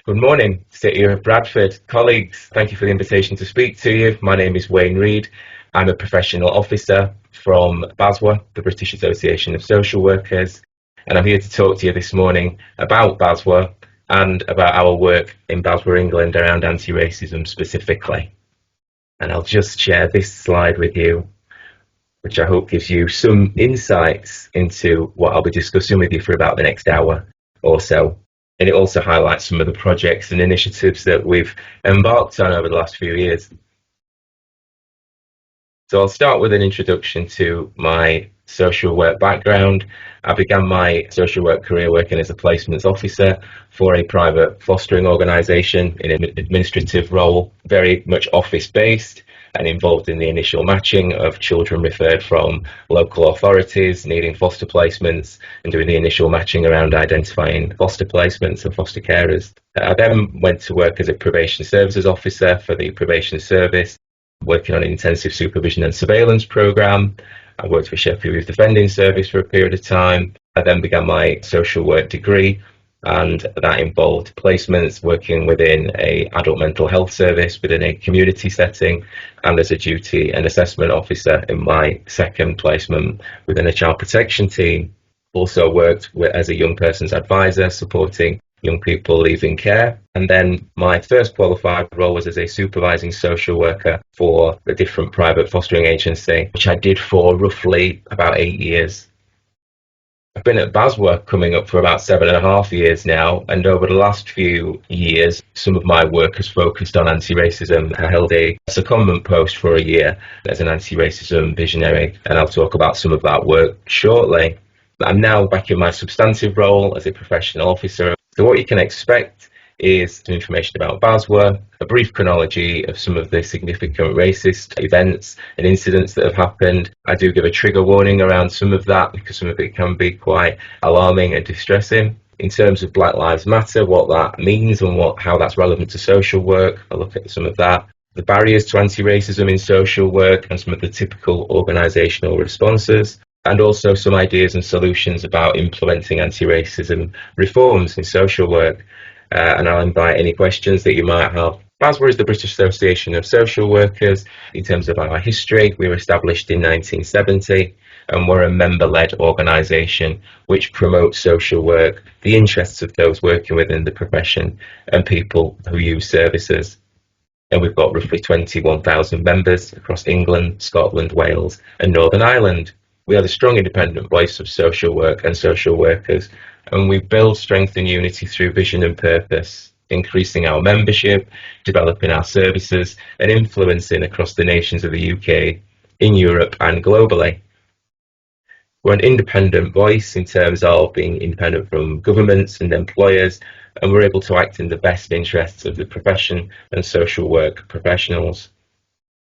Good morning, City of Bradford. Colleagues, thank you for the invitation to speak to you. My name is Reid. I'm a professional officer from BASW, the British Association of Social Workers, and I'm here to talk to you this morning about BASW and about our work in BASW England around anti-racism specifically. And I'll just share this slide with you, which I hope gives you some insights into what I'll be discussing with you for about the next hour or so. And it also highlights some of the projects and initiatives that we've embarked on over the last few years. So I'll start with an introduction to my social work background. I began my social work career working as a placements officer for a private fostering organisation in an administrative role, very much office-based and involved in the initial matching of children referred from local authorities needing foster placements and doing the initial matching around identifying foster placements and foster carers. I then went to work as a probation services officer for the probation service, working on an intensive supervision and surveillance programme. I worked for Sheffield Youth Defending Service for a period of time. I then began my social work degree, and that involved placements working within an adult mental health service within a community setting, and as a duty and assessment officer in my second placement within a child protection team. Also worked as a young person's advisor, supporting young people leaving care. And then my first qualified role was as a supervising social worker for a different private fostering agency, which I did for roughly about 8 years. I've been at BASW coming up for about 7.5 years now, and over the last few years, some of my work has focused on anti-racism. I held a secondment post for a year as an anti-racism visionary, and I'll talk about some of that work shortly. I'm now back in my substantive role as a professional officer. So what you can expect is some information about BASW, a brief chronology of some of the significant racist events and incidents that have happened. I do give a trigger warning around some of that because some of it can be quite alarming and distressing. In terms of Black Lives Matter, what that means and how that's relevant to social work, I'll look at some of that. The barriers to anti-racism in social work and some of the typical organisational responses, and also some ideas and solutions about implementing anti-racism reforms in social work. And I'll invite any questions that you might have. BASW is the British Association of Social Workers. In terms of our history, we were established in 1970, and we're a member-led organisation which promotes social work, the interests of those working within the profession and people who use services. And we've got roughly 21,000 members across England, Scotland, Wales and Northern Ireland. We are the strong independent voice of social work and social workers, and we build strength and unity through vision and purpose, increasing our membership, developing our services and influencing across the nations of the UK, in Europe and globally. We're an independent voice in terms of being independent from governments and employers, and we're able to act in the best interests of the profession and social work professionals.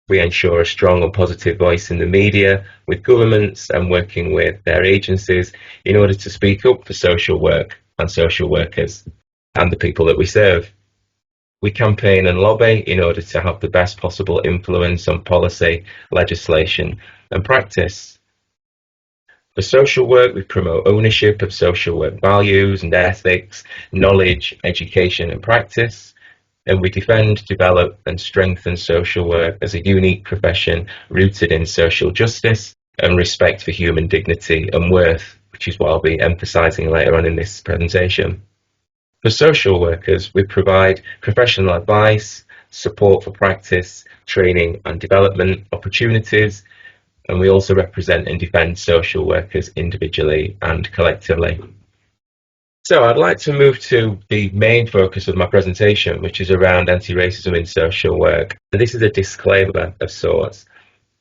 We ensure a strong and positive voice in the media with governments and working with their agencies in order to speak up for social work and social workers and the people that we serve. We campaign and lobby in order to have the best possible influence on policy, legislation and practice. For social work, we promote ownership of social work values and ethics, knowledge, education and practice. And we defend, develop and strengthen social work as a unique profession rooted in social justice and respect for human dignity and worth, which is what I'll be emphasising later on in this presentation. For social workers, we provide professional advice, support for practice, training and development opportunities, and we also represent and defend social workers individually and collectively. So I'd like to move to the main focus of my presentation, which is around anti-racism in social work. And this is a disclaimer of sorts.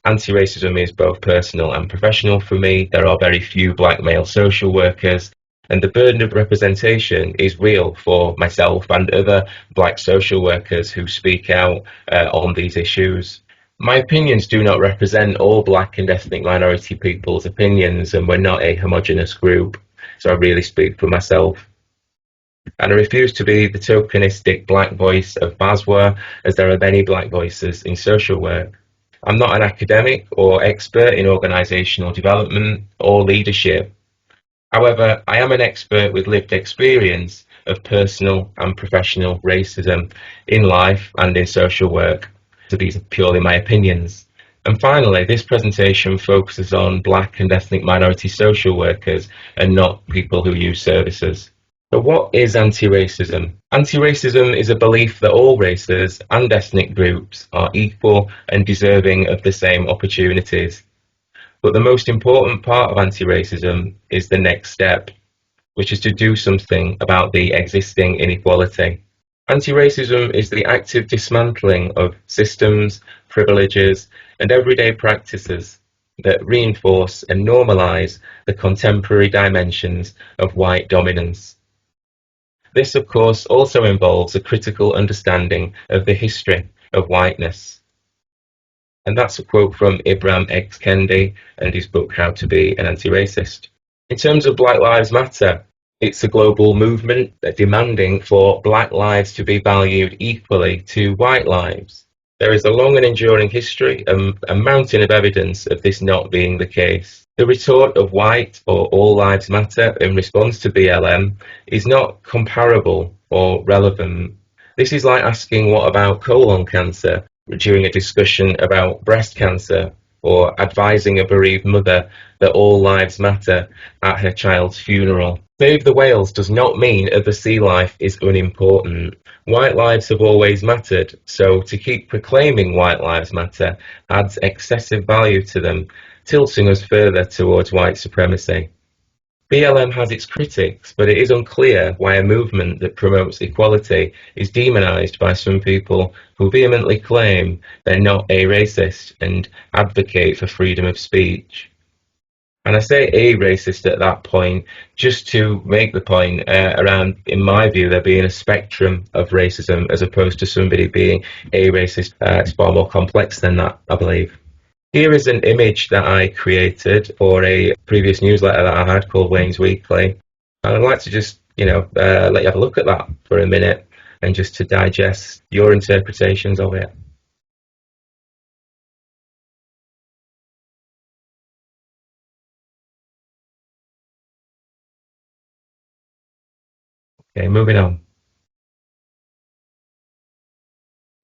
Anti-racism is both personal and professional for me. There are very few black male social workers, and the burden of representation is real for myself and other black social workers who speak out on these issues. My opinions do not represent all black and ethnic minority people's opinions, and we're not a homogenous group. So I really speak for myself. And I refuse to be the tokenistic black voice of BASW, as there are many black voices in social work. I'm not an academic or expert in organisational development or leadership. However, I am an expert with lived experience of personal and professional racism in life and in social work. So these are purely my opinions. And finally, this presentation focuses on Black and ethnic minority social workers and not people who use services. So what is anti-racism? Anti-racism is a belief that all races and ethnic groups are equal and deserving of the same opportunities. But the most important part of anti-racism is the next step, which is to do something about the existing inequality. Anti-racism is the active dismantling of systems, privileges, and everyday practices that reinforce and normalise the contemporary dimensions of white dominance. This, of course, also involves a critical understanding of the history of whiteness. And that's a quote from Ibram X. Kendi and his book, How to Be an Anti-Racist. In terms of Black Lives Matter, it's a global movement demanding for Black lives to be valued equally to white lives. There is a long and enduring history, a mountain of evidence of this not being the case. The retort of white or all lives matter in response to BLM is not comparable or relevant. This is like asking what about colon cancer during a discussion about breast cancer, or advising a bereaved mother that all lives matter at her child's funeral. Save the whales does not mean other sea life is unimportant. White lives have always mattered, so to keep proclaiming white lives matter adds excessive value to them, tilting us further towards white supremacy. BLM has its critics, but it is unclear why a movement that promotes equality is demonised by some people who vehemently claim they're not a racist and advocate for freedom of speech. And I say a racist at that point just to make the point around, in my view, there being a spectrum of racism as opposed to somebody being a racist. It's far more complex than that, I believe. Here is an image that I created for a previous newsletter that I had called Wayne's Weekly. And I'd like to just, let you have a look at that for a minute and just to digest your interpretations of it. Okay, moving on.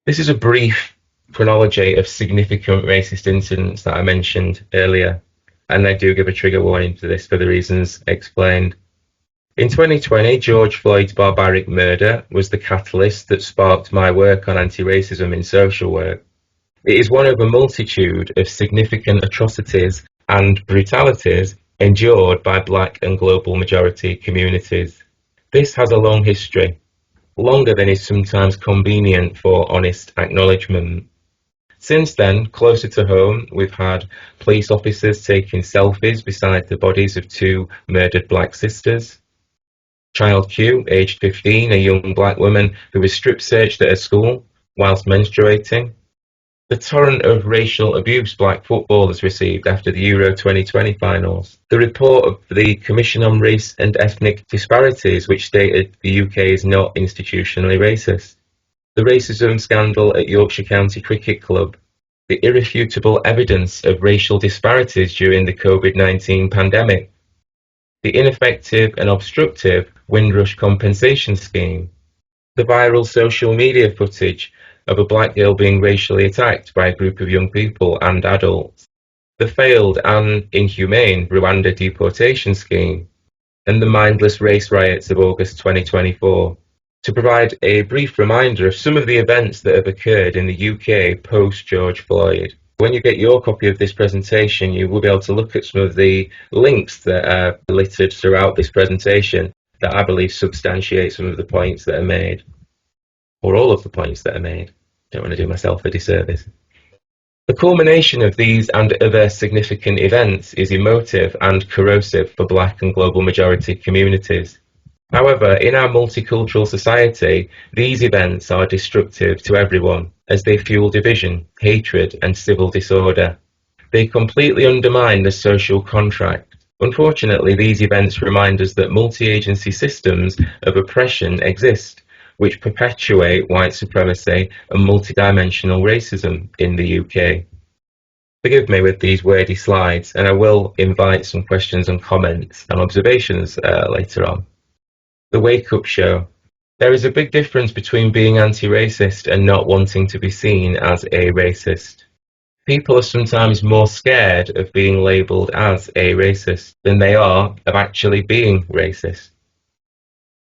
This is a brief chronology of significant racist incidents that I mentioned earlier, and I do give a trigger warning to this for the reasons explained. In 2020, George Floyd's barbaric murder was the catalyst that sparked my work on anti-racism in social work. It is one of a multitude of significant atrocities and brutalities endured by Black and global majority communities. This has a long history, longer than is sometimes convenient for honest acknowledgement. Since then, closer to home, we've had police officers taking selfies beside the bodies of two murdered Black sisters. Child Q, aged 15, a young Black woman who was strip searched at a school whilst menstruating. The torrent of racial abuse Black footballers received after the Euro 2020 finals. The report of the Commission on Race and Ethnic Disparities, which stated the UK is not institutionally racist. The racism scandal at Yorkshire County Cricket Club, the irrefutable evidence of racial disparities during the COVID-19 pandemic, the ineffective and obstructive Windrush compensation scheme, the viral social media footage of a Black girl being racially attacked by a group of young people and adults, the failed and inhumane Rwanda deportation scheme, and the mindless race riots of August 2024. To provide a brief reminder of some of the events that have occurred in the UK post-George Floyd. When you get your copy of this presentation, you will be able to look at some of the links that are littered throughout this presentation that I believe substantiate some of the points that are made, or all of the points that are made. Don't want to do myself a disservice. The culmination of these and other significant events is emotive and corrosive for Black and global majority communities. However, in our multicultural society, these events are destructive to everyone as they fuel division, hatred, and civil disorder. They completely undermine the social contract. Unfortunately, these events remind us that multi-agency systems of oppression exist, which perpetuate white supremacy and multidimensional racism in the UK. Forgive me with these wordy slides, and I will invite some questions and comments and observations later on. The Wake Up Show. There is a big difference between being anti-racist and not wanting to be seen as a racist. People are sometimes more scared of being labelled as a racist than they are of actually being racist.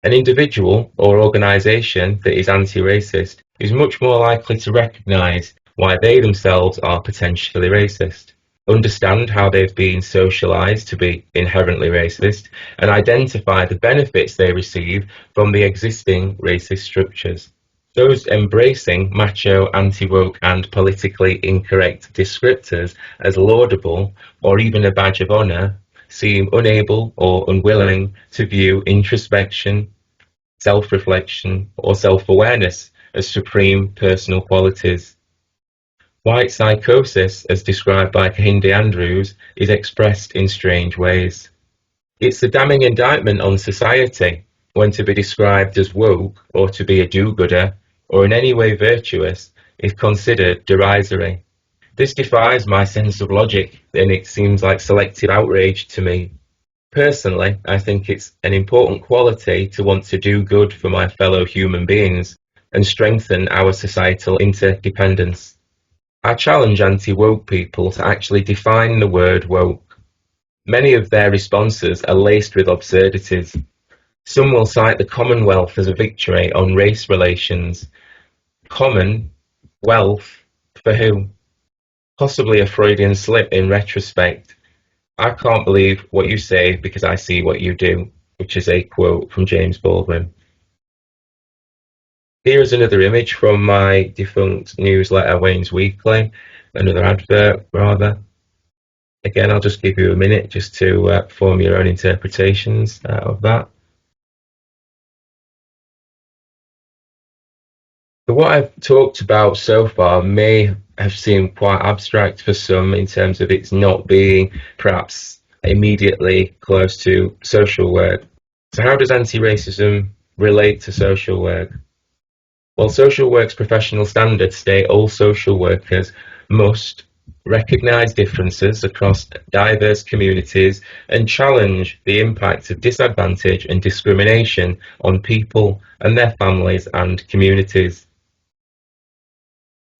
An individual or organisation that is anti-racist is much more likely to recognise why they themselves are potentially racist, understand how they've been socialised to be inherently racist, and identify the benefits they receive from the existing racist structures. Those embracing macho, anti-woke and politically incorrect descriptors as laudable or even a badge of honour seem unable or unwilling to view introspection, self-reflection or self-awareness as supreme personal qualities. White psychosis, as described by Kahinde Andrews, is expressed in strange ways. It's a damning indictment on society when to be described as woke or to be a do-gooder or in any way virtuous is considered derisory. This defies my sense of logic and it seems like selective outrage to me. Personally, I think it's an important quality to want to do good for my fellow human beings and strengthen our societal interdependence. I challenge anti-woke people to actually define the word woke. Many of their responses are laced with absurdities. Some will cite the Commonwealth as a victory on race relations. Common wealth for who? Possibly a Freudian slip in retrospect. I can't believe what you say because I see what you do, which is a quote from James Baldwin. Here is another image from my defunct newsletter, Wayne's Weekly, another advert rather. Again, I'll just give you a minute just to form your own interpretations of that. So what I've talked about so far may have seemed quite abstract for some in terms of its not being perhaps immediately close to social work. So how does anti-racism relate to social work? Well, social work's professional standards state all social workers must recognise differences across diverse communities and challenge the impact of disadvantage and discrimination on people and their families and communities.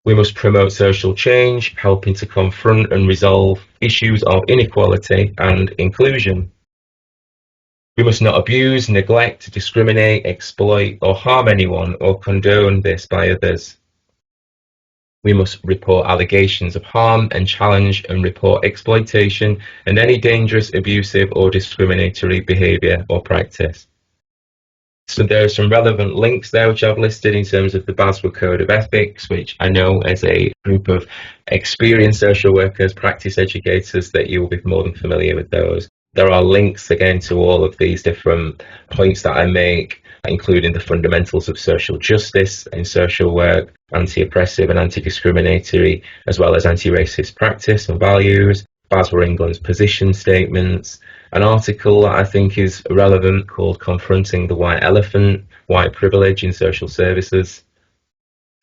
We must promote social change, helping to confront and resolve issues of inequality and inclusion. We must not abuse, neglect, discriminate, exploit or harm anyone or condone this by others. We must report allegations of harm and challenge and report exploitation and any dangerous, abusive or discriminatory behaviour or practice. So there are some relevant links there which I've listed in terms of the BASW Code of Ethics, which I know as a group of experienced social workers, practice educators, that you will be more than familiar with those. There are links again to all of these different points that I make, including the fundamentals of social justice in social work, anti-oppressive and anti-discriminatory, as well as anti-racist practice and values, BASW England's position statements, an article that I think is relevant called Confronting the White Elephant, White Privilege in Social Services.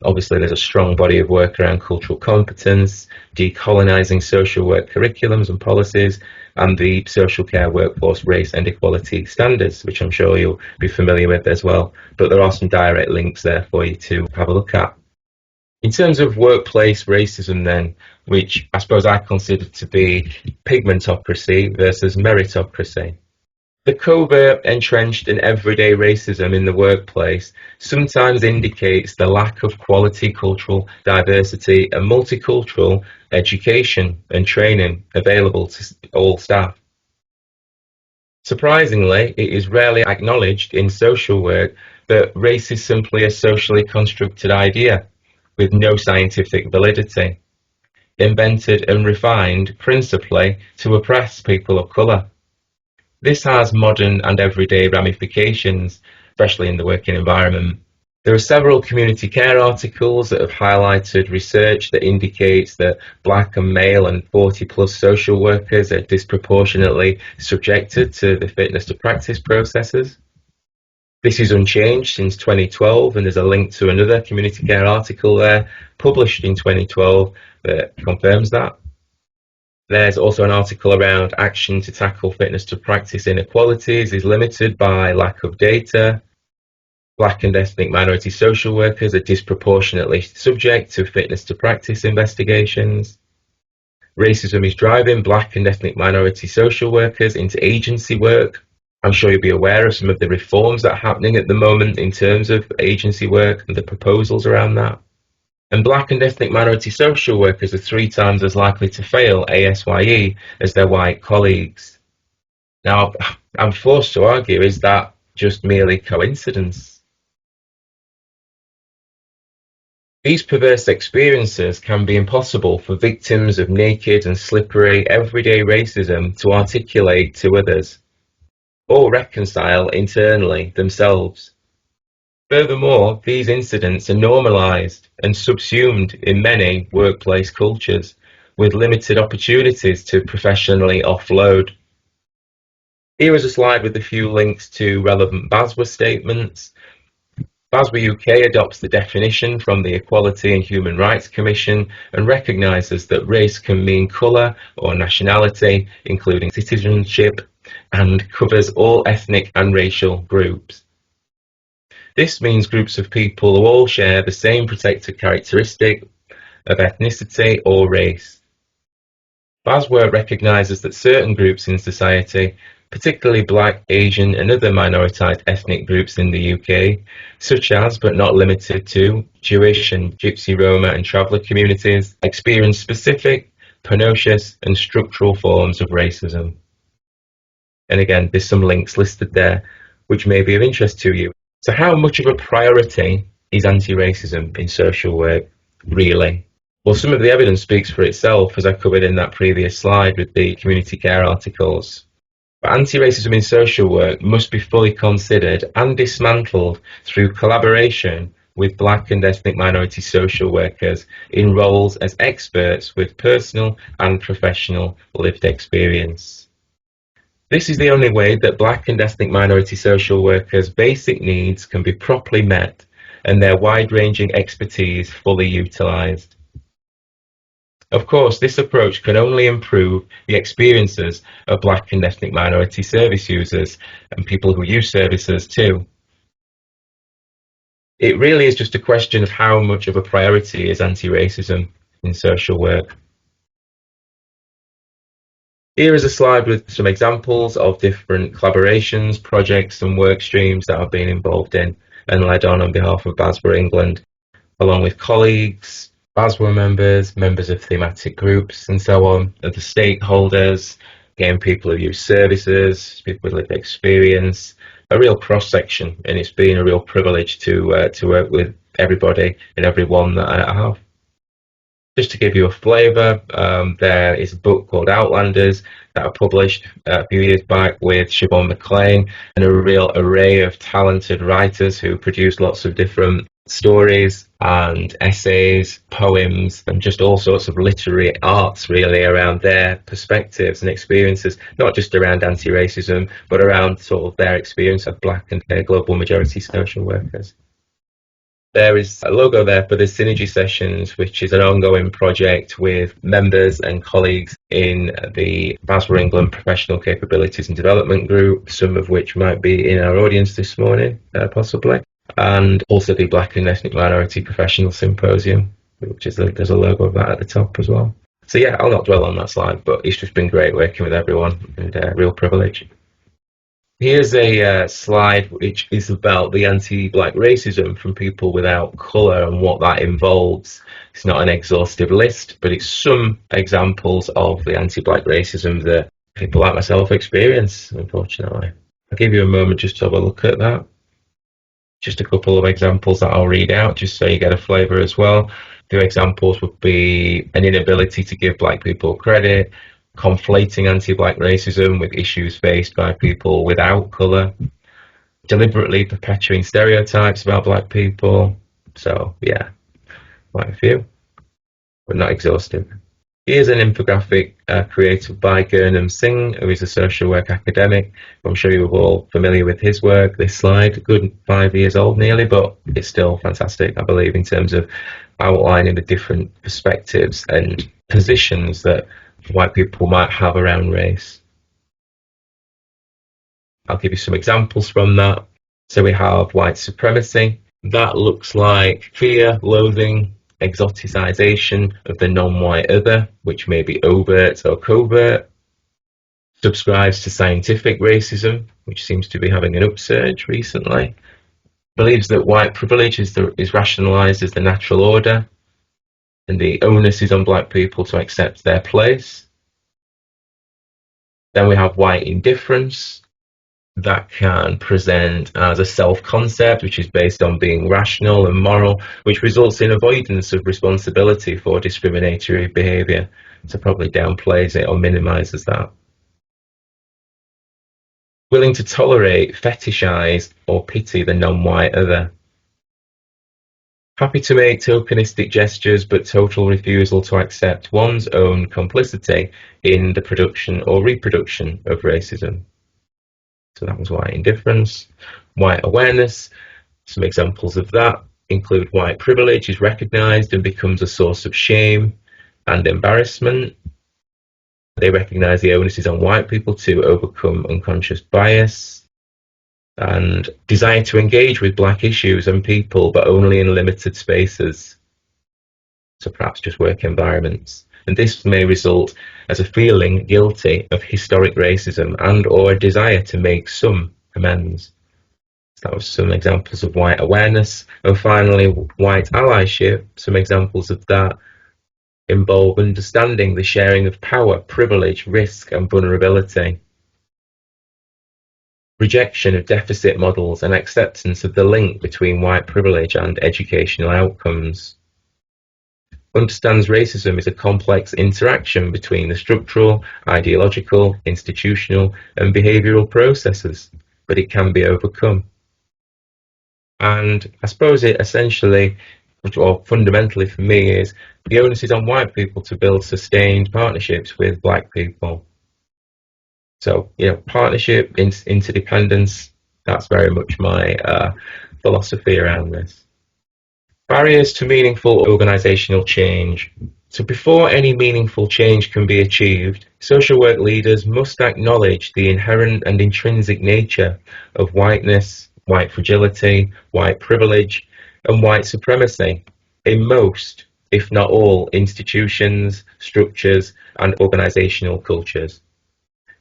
Obviously, there's a strong body of work around cultural competence, decolonising social work curriculums and policies, and the social care workforce race and equality standards, which I'm sure you'll be familiar with as well. But there are some direct links there for you to have a look at. In terms of workplace racism then, which I suppose I consider to be pigmentocracy versus meritocracy. The covert, entrenched and everyday racism in the workplace sometimes indicates the lack of quality cultural diversity and multicultural education and training available to all staff. Surprisingly, it is rarely acknowledged in social work that race is simply a socially constructed idea with no scientific validity, invented and refined principally to oppress people of colour. This has modern and everyday ramifications, especially in the working environment. There are several community care articles that have highlighted research that indicates that black and male and 40-plus social workers are disproportionately subjected to the fitness to practice processes. This is unchanged since 2012, and there's a link to another community care article there, published in 2012, that confirms that. There's also an article around action to tackle fitness to practice inequalities is limited by lack of data. Black and ethnic minority social workers are disproportionately subject to fitness to practice investigations. Racism is driving black and ethnic minority social workers into agency work. I'm sure you'll be aware of some of the reforms that are happening at the moment in terms of agency work and the proposals around that. And black and ethnic minority social workers are 3 times as likely to fail ASYE as their white colleagues. Now, I'm forced to argue, is that just merely coincidence? These perverse experiences can be impossible for victims of naked and slippery everyday racism to articulate to others, or reconcile internally themselves. Furthermore, these incidents are normalised and subsumed in many workplace cultures, with limited opportunities to professionally offload. Here is a slide with a few links to relevant BASW statements. BASW UK adopts the definition from the Equality and Human Rights Commission and recognises that race can mean colour or nationality, including citizenship, and covers all ethnic and racial groups. This means groups of people who all share the same protected characteristic of ethnicity or race. BASW recognises that certain groups in society, particularly Black, Asian and other minoritized ethnic groups in the UK, such as but not limited to Jewish and Gypsy, Roma and traveller communities, experience specific, pernicious and structural forms of racism. And again, there's some links listed there which may be of interest to you. So how much of a priority is anti-racism in social work, really? Well, some of the evidence speaks for itself, as I covered in that previous slide with the community care articles. But anti-racism in social work must be fully considered and dismantled through collaboration with Black and ethnic minority social workers in roles as experts with personal and professional lived experience. This is the only way that Black and ethnic minority social workers' basic needs can be properly met and their wide-ranging expertise fully utilised. Of course, this approach can only improve the experiences of Black and ethnic minority service users and people who use services too. It really is just a question of how much of a priority is anti-racism in social work. Here is a slide with some examples of different collaborations, projects and work streams that I've been involved in and led on behalf of BASW England, along with colleagues, BASW members, members of thematic groups and so on, and the stakeholders, again, people who use services, people with lived experience, a real cross-section, and it's been a real privilege to work with everybody and everyone that I have. Just to give you a flavour, there is a book called Outlanders that I published a few years back with Siobhan McLean and a real array of talented writers who produced lots of different stories and essays, poems and just all sorts of literary arts really around their perspectives and experiences, not just around anti-racism but around sort of their experience of Black and global majority social workers. There is a logo there for the Synergy Sessions, which is an ongoing project with members and colleagues in the BASW England Professional Capabilities and Development Group, some of which might be in our audience this morning, possibly, and also the Black and Ethnic Minority Professional Symposium, which is there's a logo of that at the top as well. So yeah, I'll not dwell on that slide, but it's just been great working with everyone and a real privilege. Here's a slide which is about the anti-Black racism from people without colour and what that involves. It's not an exhaustive list, but it's some examples of the anti-Black racism that people like myself experience, unfortunately. I'll give you a moment just to have a look at that. Just a couple of examples that I'll read out, just so you get a flavour as well. The examples would be an inability to give Black people credit, conflating anti-Black racism with issues faced by people without colour, deliberately perpetuating stereotypes about Black people. So yeah, quite a few, but not exhaustive. Here's an infographic created by Gurnam Singh, who is a social work academic. I'm sure you're all familiar with his work. This slide, a good 5 years old nearly, but it's still fantastic, I believe, in terms of outlining the different perspectives and positions that white people might have around race. I'll give you some examples from that. So we have white supremacy. That looks like fear, loathing, exoticization of the non-white other, which may be overt or covert. Subscribes to scientific racism, which seems to be having an upsurge recently. Believes that white privilege is rationalized as the natural order, and the onus is on black people to accept their place. Then we have white indifference. That can present as a self-concept, which is based on being rational and moral, which results in avoidance of responsibility for discriminatory behaviour. So probably downplays it or minimises that. Willing to tolerate, fetishise or pity the non-white other. Happy to make tokenistic gestures, but total refusal to accept one's own complicity in the production or reproduction of racism. So that was white indifference. White awareness, some examples of that include white privilege is recognised and becomes a source of shame and embarrassment. They recognise the onus is on white people to overcome unconscious bias, and desire to engage with black issues and people, but only in limited spaces. So perhaps just work environments. And this may result as a feeling guilty of historic racism and or a desire to make some amends. So that was some examples of white awareness. And finally, white allyship, some examples of that involve understanding the sharing of power, privilege, risk and vulnerability. Rejection of deficit models and acceptance of the link between white privilege and educational outcomes. Understands racism is a complex interaction between the structural, ideological, institutional and behavioural processes, but it can be overcome. And I suppose it essentially, or fundamentally for me, is the onus is on white people to build sustained partnerships with black people. So, partnership, interdependence, that's very much my philosophy around this. Barriers to meaningful organisational change. So before any meaningful change can be achieved, social work leaders must acknowledge the inherent and intrinsic nature of whiteness, white fragility, white privilege, and white supremacy in most, if not all, institutions, structures, and organisational cultures.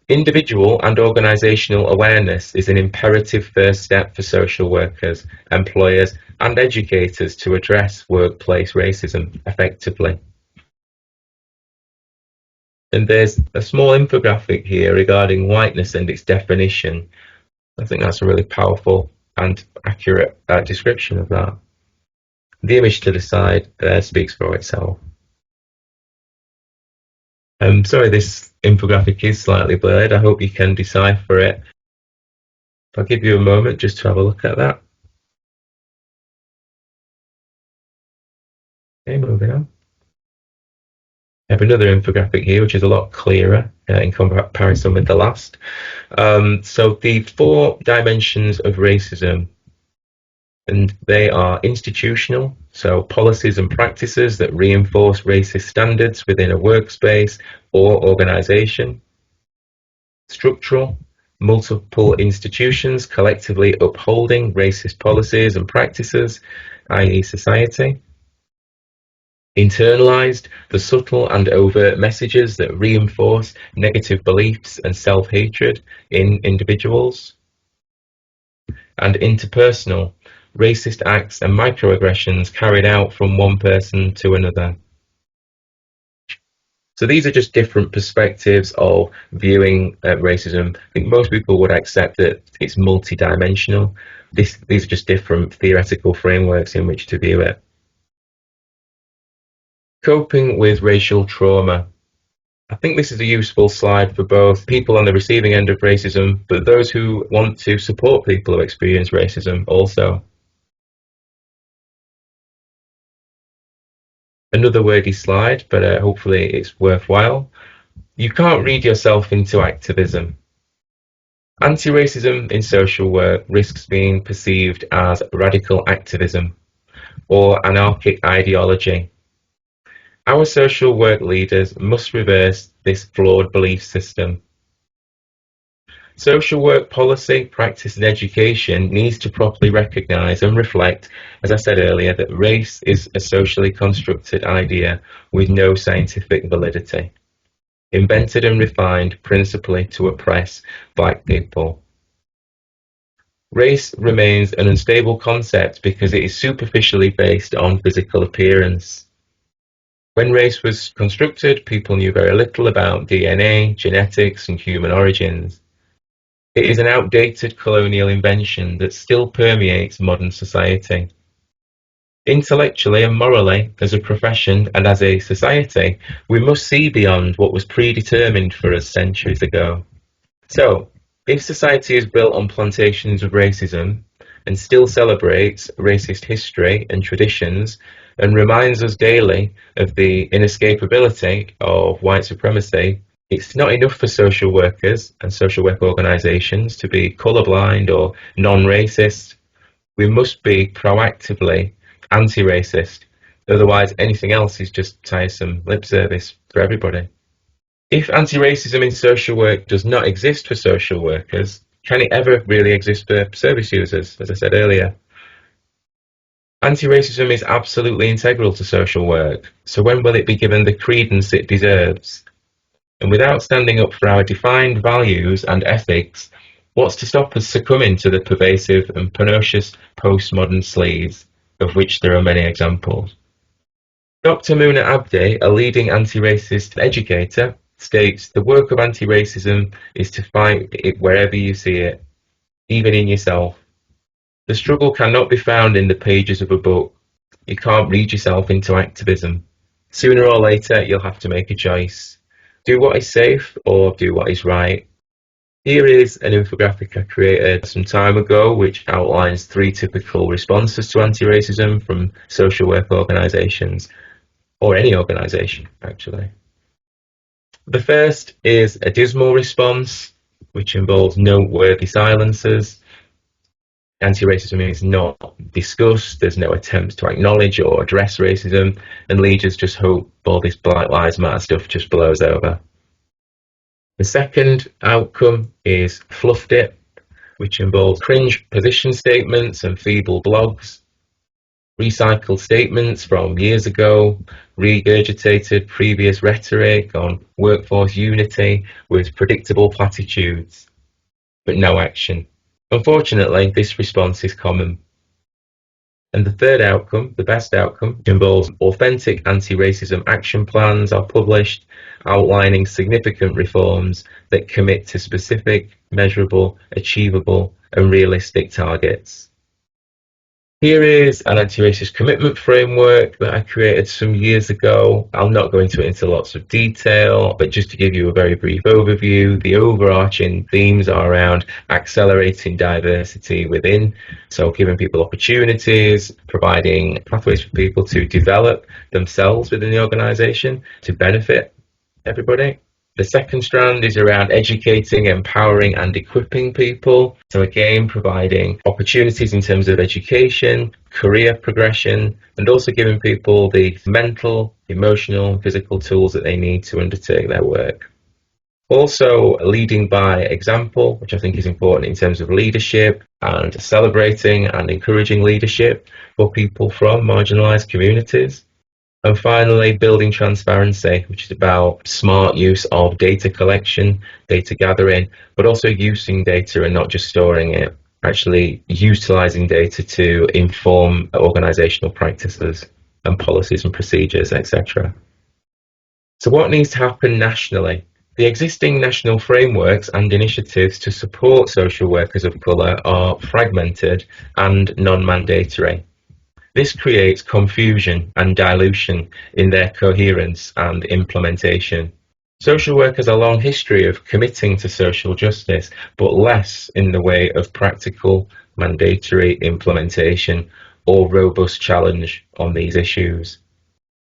Individual and organisational awareness is an imperative first step for social workers, employers and educators to address workplace racism effectively. And there's a small infographic here regarding whiteness and its definition. I think that's a really powerful and accurate description of that. The image to the side speaks for itself. I'm sorry this infographic is slightly blurred. I hope you can decipher it. I'll give you a moment just to have a look at that. Okay, moving on. I have another infographic here which is a lot clearer in comparison with the last. So the 4 dimensions of racism, and they are institutional, so policies and practices that reinforce racist standards within a workspace or organisation. Structural, multiple institutions collectively upholding racist policies and practices, i.e. society. Internalised, the subtle and overt messages that reinforce negative beliefs and self-hatred in individuals. And interpersonal, racist acts and microaggressions carried out from one person to another. So these are just different perspectives of viewing racism. I think most people would accept that it's multidimensional. These are just different theoretical frameworks in which to view it. Coping with racial trauma. I think this is a useful slide for both people on the receiving end of racism, but those who want to support people who experience racism also. Another wordy slide, but hopefully it's worthwhile. You can't read yourself into activism. Anti-racism in social work risks being perceived as radical activism or anarchic ideology. Our social work leaders must reverse this flawed belief system. Social work policy, practice and education needs to properly recognise and reflect, as I said earlier, that race is a socially constructed idea with no scientific validity, invented and refined principally to oppress black people. Race remains an unstable concept because it is superficially based on physical appearance. When race was constructed, people knew very little about DNA, genetics, and human origins. It is an outdated colonial invention that still permeates modern society. Intellectually and morally, as a profession and as a society, we must see beyond what was predetermined for us centuries ago. So, if society is built on plantations of racism and still celebrates racist history and traditions and reminds us daily of the inescapability of white supremacy, it's not enough for social workers and social work organisations to be colourblind or non-racist. We must be proactively anti-racist, otherwise anything else is just tiresome lip service for everybody. If anti-racism in social work does not exist for social workers, can it ever really exist for service users, as I said earlier? Anti-racism is absolutely integral to social work, so when will it be given the credence it deserves? And without standing up for our defined values and ethics, what's to stop us succumbing to the pervasive and pernicious postmodern sleaze, of which there are many examples? Dr. Muna Abdi, a leading anti-racist educator, states the work of anti-racism is to fight it wherever you see it, even in yourself. The struggle cannot be found in the pages of a book. You can't read yourself into activism. Sooner or later, you'll have to make a choice. Do what is safe or do what is right. Here is an infographic I created some time ago which outlines 3 typical responses to anti-racism from social work organisations, or any organisation actually. The first is a dismal response, which involves noteworthy silences. Anti-racism is not discussed, there's no attempts to acknowledge or address racism, and leaders just hope all this Black Lives Matter stuff just blows over. The second outcome is fluffed it, which involves cringe position statements and feeble blogs, recycled statements from years ago, regurgitated previous rhetoric on workforce unity with predictable platitudes, but no action. Unfortunately, this response is common. And the third outcome, the best outcome, involves authentic anti-racism action plans are published outlining significant reforms that commit to specific, measurable, achievable and realistic targets. Here is an anti-racist commitment framework that I created some years ago. I'll not go into lots of detail, but just to give you a very brief overview, the overarching themes are around accelerating diversity within, so giving people opportunities, providing pathways for people to develop themselves within the organisation to benefit everybody. The second strand is around educating, empowering and equipping people. So again, providing opportunities in terms of education, career progression, and also giving people the mental, emotional, and physical tools that they need to undertake their work. Also leading by example, which I think is important in terms of leadership and celebrating and encouraging leadership for people from marginalised communities. And finally, building transparency, which is about smart use of data collection, data gathering, but also using data and not just storing it, actually utilising data to inform organisational practices and policies and procedures, etc. So what needs to happen nationally? The existing national frameworks and initiatives to support social workers of colour are fragmented and non-mandatory. This creates confusion and dilution in their coherence and implementation. Social work has a long history of committing to social justice, but less in the way of practical, mandatory implementation or robust challenge on these issues.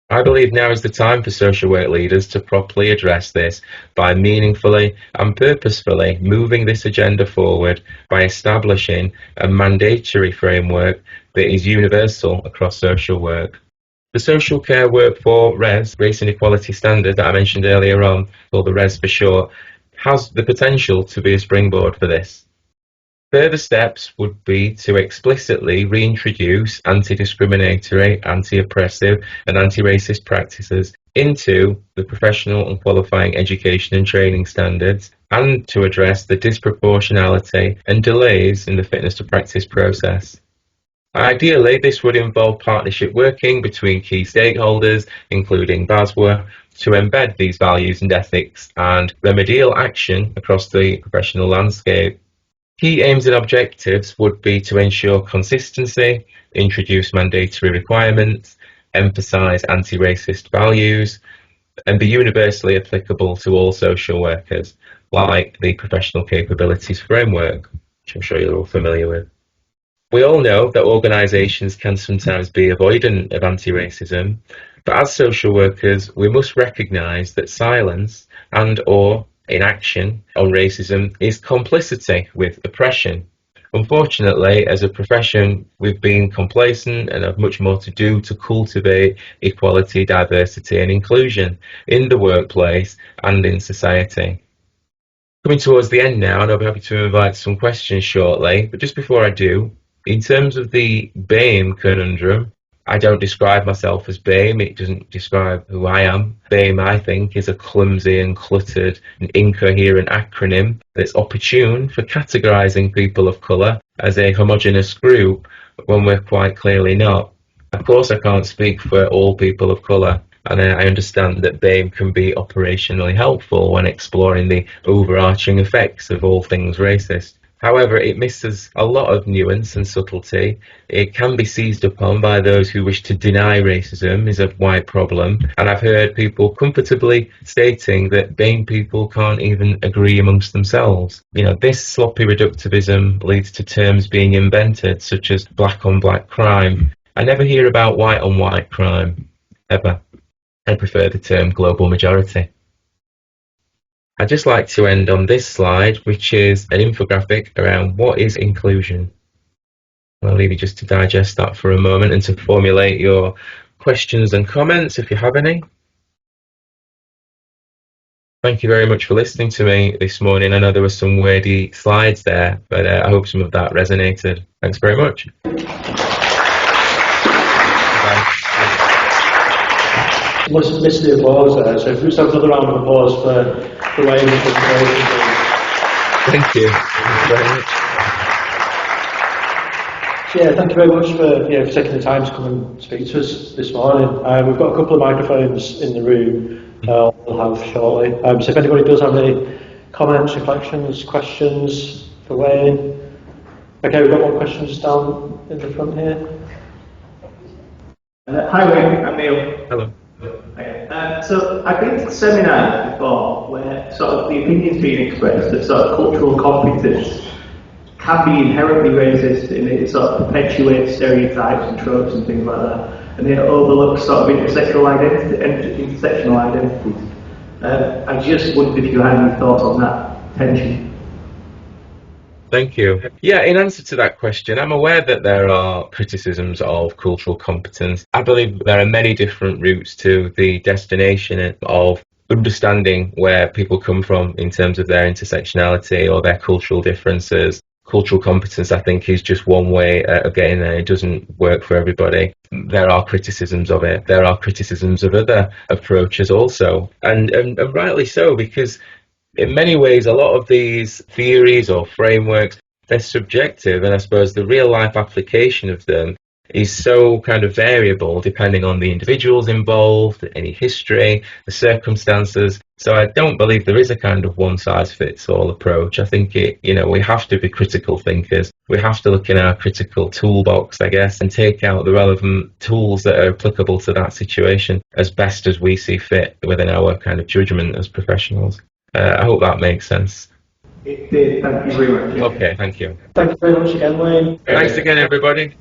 I believe now is the time for social work leaders to properly address this by meaningfully and purposefully moving this agenda forward by establishing a mandatory framework that is universal across social work. The social care work for RES, Race and Equality Standard, that I mentioned earlier on, or the RES for short, has the potential to be a springboard for this. Further steps would be to explicitly reintroduce anti-discriminatory, anti-oppressive and anti-racist practices into the professional and qualifying education and training standards, and to address the disproportionality and delays in the fitness to practice process. Ideally, this would involve partnership working between key stakeholders, including BASW, to embed these values and ethics and remedial action across the professional landscape. Key aims and objectives would be to ensure consistency, introduce mandatory requirements, emphasise anti-racist values, and be universally applicable to all social workers, like the Professional Capabilities Framework, which I'm sure you're all familiar with. We all know that organisations can sometimes be avoidant of anti-racism, but as social workers, we must recognise that silence and/or inaction on racism is complicity with oppression. Unfortunately, as a profession, we've been complacent and have much more to do to cultivate equality, diversity and inclusion in the workplace and in society. Coming towards the end now, and I'll be happy to invite some questions shortly, but just before I do, in terms of the BAME conundrum, I don't describe myself as BAME, it doesn't describe who I am. BAME, I think, is a clumsy and cluttered and incoherent acronym that's opportune for categorising people of colour as a homogenous group when we're quite clearly not. Of course, I can't speak for all people of colour, and I understand that BAME can be operationally helpful when exploring the overarching effects of all things racist. However, it misses a lot of nuance and subtlety. It can be seized upon by those who wish to deny racism is a white problem, and I've heard people comfortably stating that BAME people can't even agree amongst themselves. This sloppy reductivism leads to terms being invented, such as black on black crime. I never hear about white on white crime, ever. I prefer the term global majority. I'd just like to end on this slide, which is an infographic around what is inclusion. I'll leave you just to digest that for a moment and to formulate your questions and comments if you have any. Thank you very much for listening to me this morning. I know there were some wordy slides there, but I hope some of that resonated. Thanks very much. Missed the applause there, so if we just have another round of applause for Wayne and for Thank you. Thank you very much. Yeah, thank you very much for taking the time to come and speak to us this morning. We've got a couple of microphones in the room we'll have shortly. So if anybody does have any comments, reflections, questions for Wayne. Okay, we've got one question just down in the front here. Hi Wayne, I'm Neil. Hello. So I've been to seminars before where sort of the opinions being expressed that sort of cultural competence can be inherently racist and it sort of perpetuates stereotypes and tropes and things like that, and it overlooks sort of intersectional identities. I just wondered if you had any thoughts on that tension. Thank you. Yeah, in answer to that question, I'm aware that there are criticisms of cultural competence. I believe there are many different routes to the destination of understanding where people come from in terms of their intersectionality or their cultural differences. Cultural competence, I think, is just one way of getting there. It doesn't work for everybody. There are criticisms of it. There are criticisms of other approaches also. And rightly so, because in many ways, a lot of these theories or frameworks, they're subjective, and I suppose the real life application of them is so kind of variable depending on the individuals involved, any history, the circumstances. So I don't believe there is a kind of one-size-fits-all approach. I think we have to be critical thinkers. We have to look in our critical toolbox, I guess, and take out the relevant tools that are applicable to that situation as best as we see fit within our kind of judgment as professionals. I hope that makes sense. It did. Thank you very much. Okay, thank you. Thank you very much again, Wayne. Thanks again, everybody.